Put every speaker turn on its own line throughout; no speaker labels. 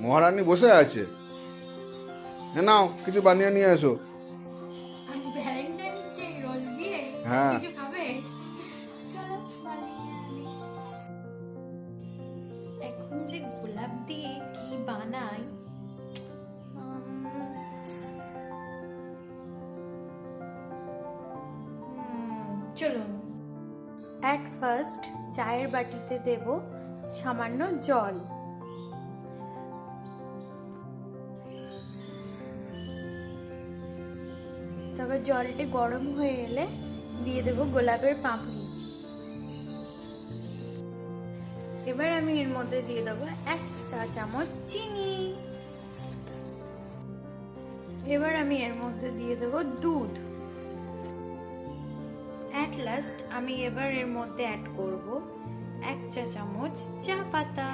মহারানী বসে আছে। নাও কিছু বানিয়ে নিয়ে এসো।
আজ ভ্যালেন্টাইন্স ডে, রোজ দিয়ে
হ্যাঁ।
কিছু খাবে? চলো বানিয়ে আনি। এখন যে গোলাপ দিয়ে কি বানাই, চলুন। অ্যাট ফার্স্ট চায়ের বাটিতে দেব সামান্য জল। তবে জলটি গরম হয়ে এলে দিয়ে দেব গোলাপের পাপড়ি। এবার আমি এর মধ্যে দিয়ে দেবো 1 চা চামচ চিনি। এবার আমি এর মধ্যে দিয়ে দেব দুধ। অ্যাট লাস্ট আমি এবার এর মধ্যে অ্যাড করব 1 চা চামচ চা পাতা।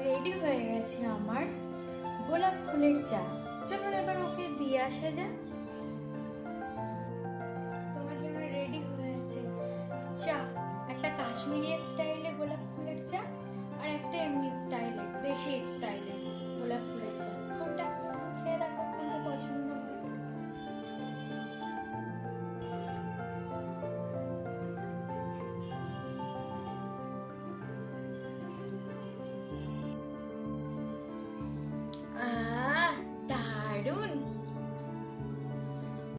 রেডি হয়ে গেছে আমার গোলাপ ফুলের চা। চলুন এবার ওকে দিয়ে আসা যাক। তোমার জন্য রেডি হয়েছে চা, একটা কাশ্মীরি স্টাইলে গোলাপ ফুলের চা আর একটা এমনি স্টাইলে দেশি স্টাইল।